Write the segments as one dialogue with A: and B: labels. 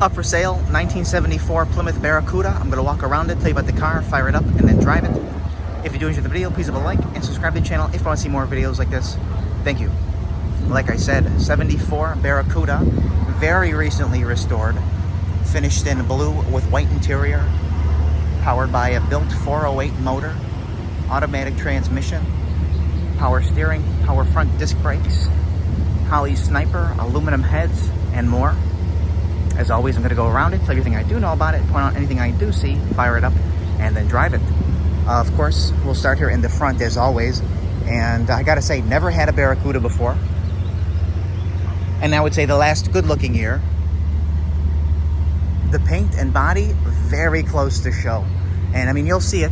A: Up for sale, 1974 Plymouth Barracuda. I'm going to walk around it, tell you about the car, fire it up, and then drive it. If you do enjoy the video, please leave a like and subscribe to the channel if you want to see more videos like this. Thank you. Like I said, 74 Barracuda, very recently restored, finished in blue with white interior, powered by a built 408 motor, automatic transmission, power steering, power front disc brakes, Holley sniper, aluminum heads, and more. As always, I'm going to go around it, tell you everything I do know about it, point out anything I do see, fire it up, and then drive it. Of course, we'll start here in the front as always. And I gotta say, never had a Barracuda before. And I would say the last good-looking year. The paint and body, very close to show. And I mean, you'll see it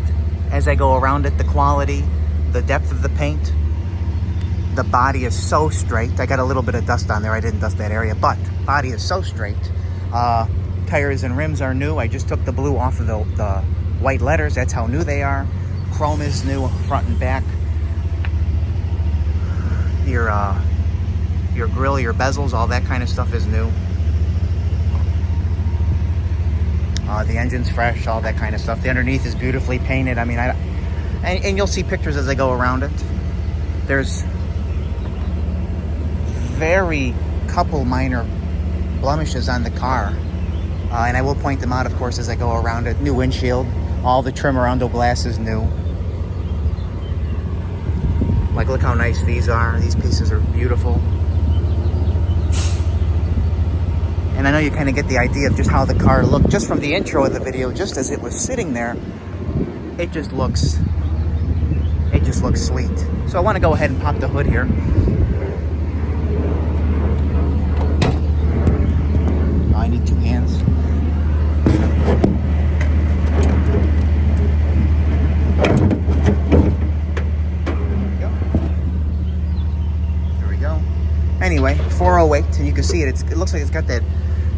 A: as I go around it, the quality, the depth of the paint. The body is so straight. I got a little bit of dust on there. I didn't dust that area, but body is so straight. Tires and rims are new. I just took the blue off of the white letters. That's how new they are. Chrome is new, front and back. Your grill, your bezels, all that kind of stuff is new. The engine's fresh, all that kind of stuff. The underneath is beautifully painted. I mean, and you'll see pictures as I go around it. There's very couple minor blemishes on the car. And I will point them out, of course, as I go around it. New windshield, all the trim around the glass is new. Like, look how nice these are. These pieces are beautiful. And I know you kind of get the idea of just how the car looked just from the intro of the video, just as it was sitting there. It just looks sweet. So I want to go ahead and pop the hood here. Oh, I need two hands. Anyway, 408, and you can see it. It looks like it's got that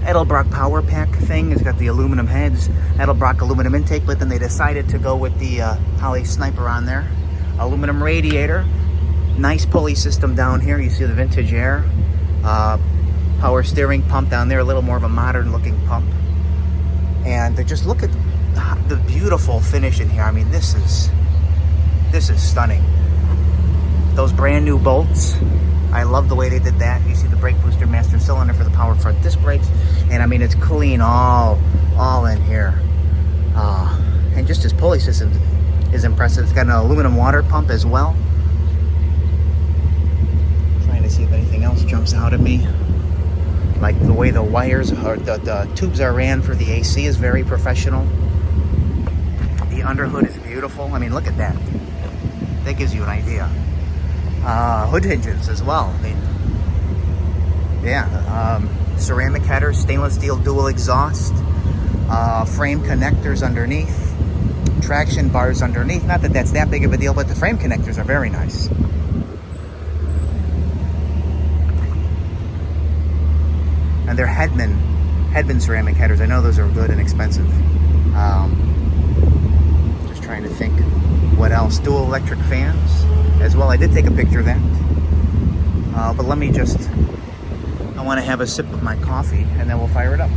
A: Edelbrock power pack thing. It's got the aluminum heads, Edelbrock aluminum intake, but then they decided to go with the Holley sniper on there. Aluminum radiator, nice pulley system down here. You see the vintage air, power steering pump down there, a little more of a modern looking pump. And just look at the beautiful finish in here. I mean, this is stunning. Those brand new bolts. I love the way they did that. You see the brake booster master cylinder for the power front disc brakes. And I mean, it's clean all in here. And just his pulley system is impressive. It's got an aluminum water pump as well. Trying to see if anything else jumps out at me. Like the way the wires, or the tubes are ran for the AC is very professional. The underhood is beautiful. I mean, look at that. That gives you an idea. Hood hinges as well. I mean, yeah, ceramic headers, stainless steel dual exhaust, frame connectors underneath, traction bars underneath. Not that that's that big of a deal, but the frame connectors are very nice. And they're Hedman ceramic headers. I know those are good and expensive. Just trying to think what else. Dual electric fans as well. I did take a picture of that. But let me I want to have a sip of my coffee and then we'll fire it up.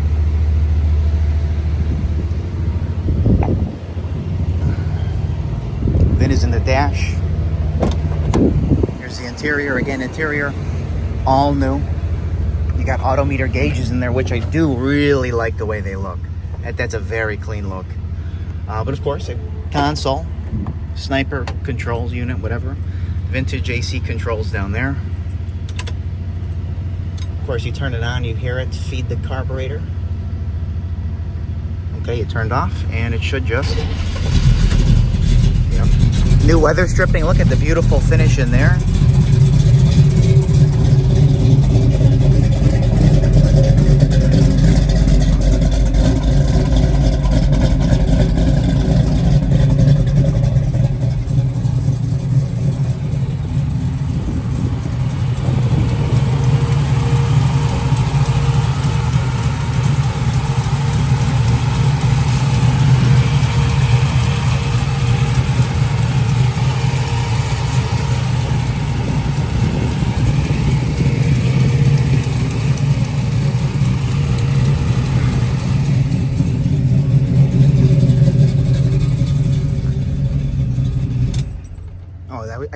A: VIN is in the dash. Here's the interior. Again, interior, all new. You got Autometer gauges in there, which I do really like the way they look. That's a very clean look. But of course, a console, sniper controls unit, whatever. Vintage AC controls down there. Of course, you turn it on, you hear it feed the carburetor. Okay, it turned off, and it should just. Yep. New weather stripping. Look at the beautiful finish in there.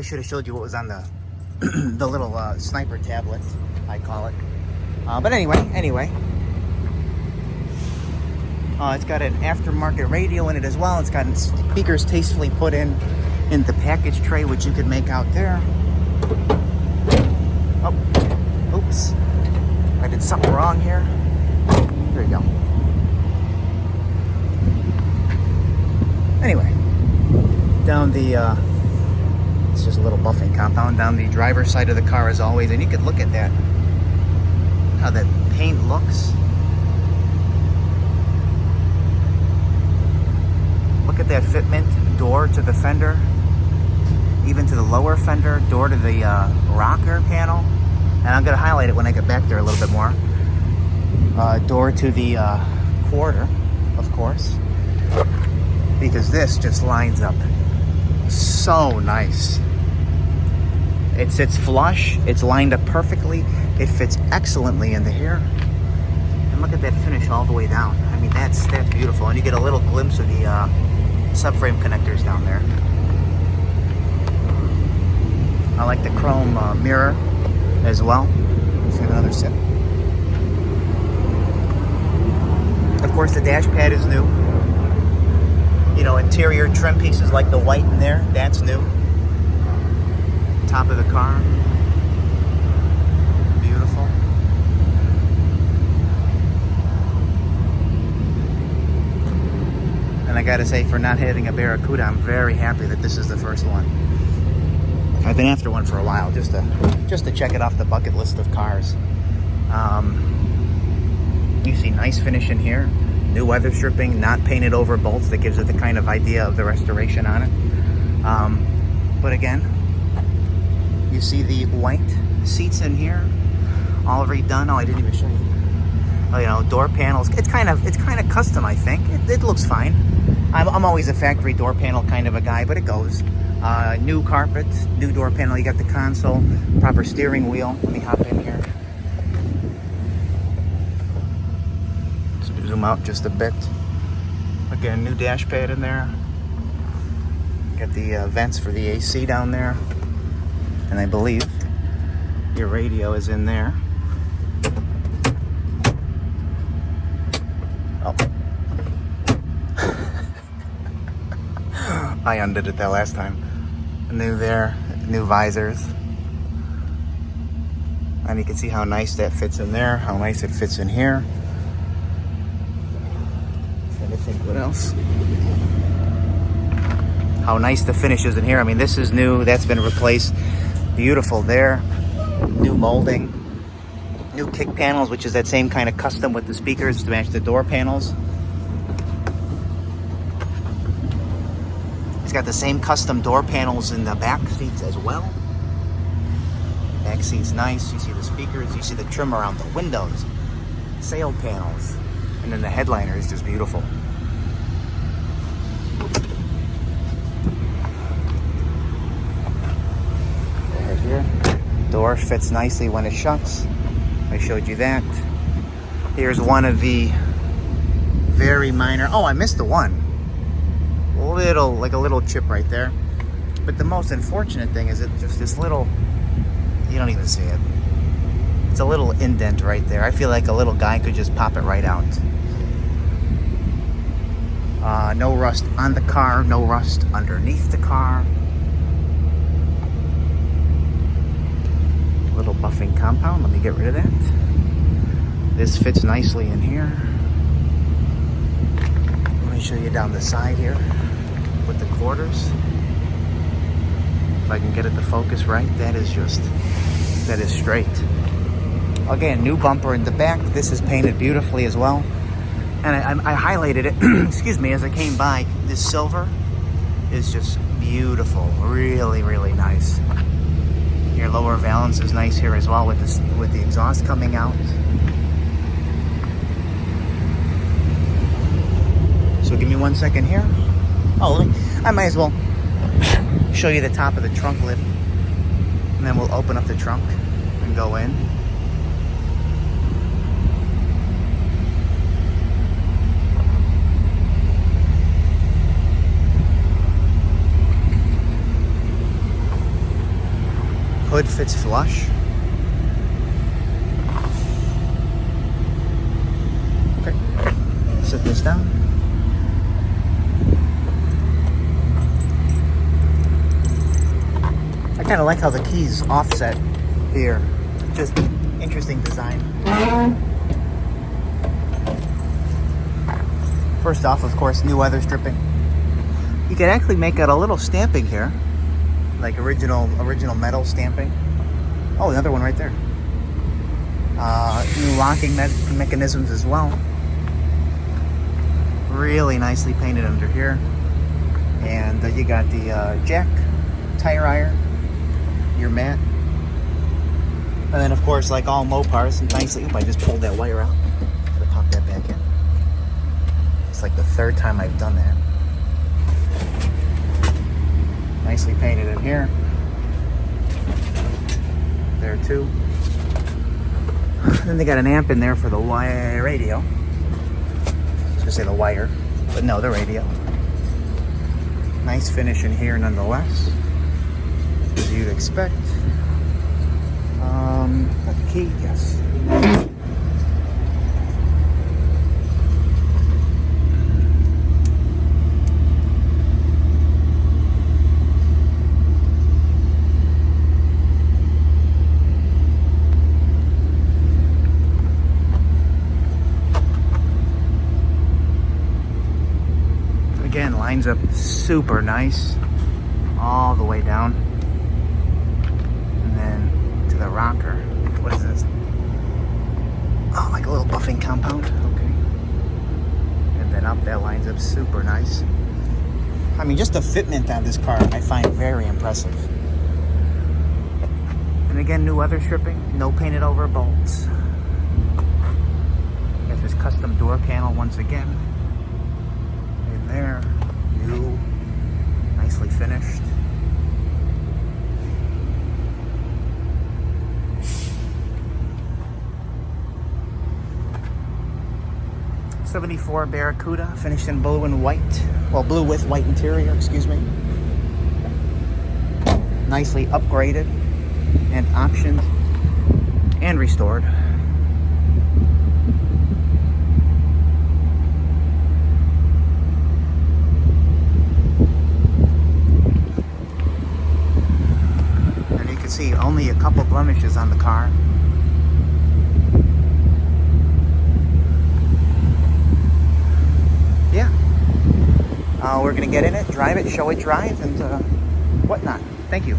A: should have showed you what was on the the little sniper tablet, I call it. But anyway. It's got an aftermarket radio in it as well. It's got speakers tastefully put in the package tray, which you could make out there. Oh, oops. I did something wrong here. There you go. Anyway, down the, it's just a little buffing compound down the driver's side of the car as always. And you could look at that, how that paint looks. Look at that fitment, door to the fender, even to the lower fender, door to the rocker panel. And I'm going to highlight it when I get back there a little bit more. Door to the quarter, of course, because this just lines up so nice. It sits flush, it's lined up perfectly, it fits excellently into here. And look at that finish all the way down. I mean, that's beautiful. And you get a little glimpse of the subframe connectors down there. I like the chrome mirror as well. Let's get another sip. Of course, the dash pad is new. You know, interior trim pieces like the white in there, that's new. Top of the car. Beautiful. And I gotta say, for not having a Barracuda, I'm very happy that this is the first one. I've been after one for a while, just to check it off the bucket list of cars. You see nice finish in here. New weather stripping, not painted over bolts. That gives it the kind of idea of the restoration on it. But again, you see the white seats in here, all redone. Oh, I didn't even show you. Oh, you know, door panels. It's kind of custom, I think. It looks fine. I'm always a factory door panel kind of a guy, but it goes. New carpet, new door panel. You got the console, proper steering wheel. Let me hop in here. Zoom out just a bit. Again, new dash pad in there. Got the vents for the AC down there. And I believe your radio is in there. Oh. I undid it that last time. New there, new visors. And you can see how nice that fits in there, how nice it fits in here. Trying to think what else. How nice the finish is in here. I mean, this is new, that's been replaced. Beautiful there. New molding. New kick panels, which is that same kind of custom with the speakers to match the door panels. It's got the same custom door panels in the back seats as well. Back seat's nice. You see the speakers, you see the trim around the windows, sail panels, and then the headliner is just beautiful. Right here. Door fits nicely when it shuts. I showed you that. Here's one of the very minor, oh, I missed the one. Like a little chip right there. But the most unfortunate thing is it's just this little, you don't even see it. It's a little indent right there. I feel like a little guy could just pop it right out. No rust on the car, no rust underneath the car. Little buffing compound, let me get rid of that. This fits nicely in here. Let me show you down the side here with the quarters. If I can get it to focus right, that is straight. Again, new bumper in the back. This is painted beautifully as well. And I highlighted it, excuse me, as I came by. This silver is just beautiful, really, really nice. Your lower valance is nice here as well with the exhaust coming out. So give me 1 second here. Oh, I might as well show you the top of the trunk lid. And then we'll open up the trunk and go in. Hood fits flush. Okay, sit this down. I kind of like how the keys offset here. Just interesting design. First off, of course, new weather stripping. You can actually make out a little stamping here, like original metal stamping. Oh, another one right there. New locking mechanisms as well. Really nicely painted under here. And you got the jack, tire iron, your mat. And then, of course, like all Mopars, nicely. Oop, I just pulled that wire out. Gotta pop that back in. It's like the third time I've done that. Nicely painted in here. There too. Then they got an amp in there for the radio. I was gonna say the wire, but no, the radio. Nice finish in here nonetheless, as you'd expect. Got the key, yes. Again, lines up super nice all the way down. And then to the rocker. What is this? Oh, like a little buffing compound. Okay. And then up, that lines up super nice. I mean, just the fitment on this car I find very impressive. And again, new weather stripping, no painted over bolts. Got this custom door panel once again. In there, new, nicely finished. '74 Barracuda, finished in blue and white. Well, blue with white interior, excuse me. Nicely upgraded and optioned and restored. And you can see only a couple blemishes on the car. Yeah, we're gonna get in it, drive it, show it drive, and whatnot. Thank you.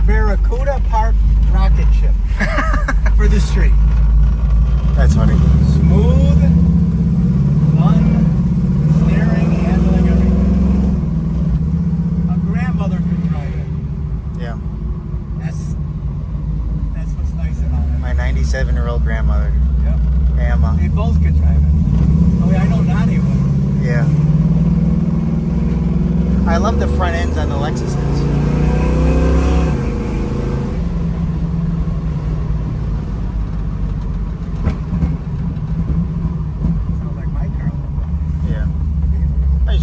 A: Barracuda, part rocket ship for the street. That's funny. Smooth, fun, steering, handling, everything. A grandmother could drive it. Yeah. That's what's nice about it. My 97-year-old grandmother. Yep. Emma. They both could drive it. Oh yeah, I know Donnie would. Yeah. I love the front ends on the Lexuses.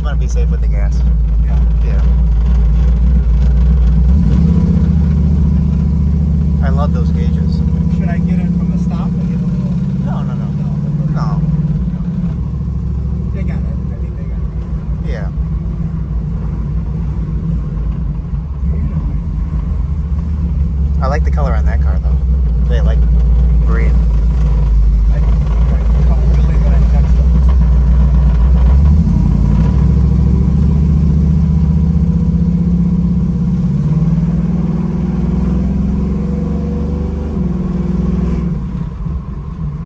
A: just want to be safe with the gas.
B: Yeah.
A: Yeah. I love those gauges.
B: Should I get it from the stop and get a little?
A: No. No.
B: They got it. I think they got it.
A: Yeah. I like the color on that car though. They like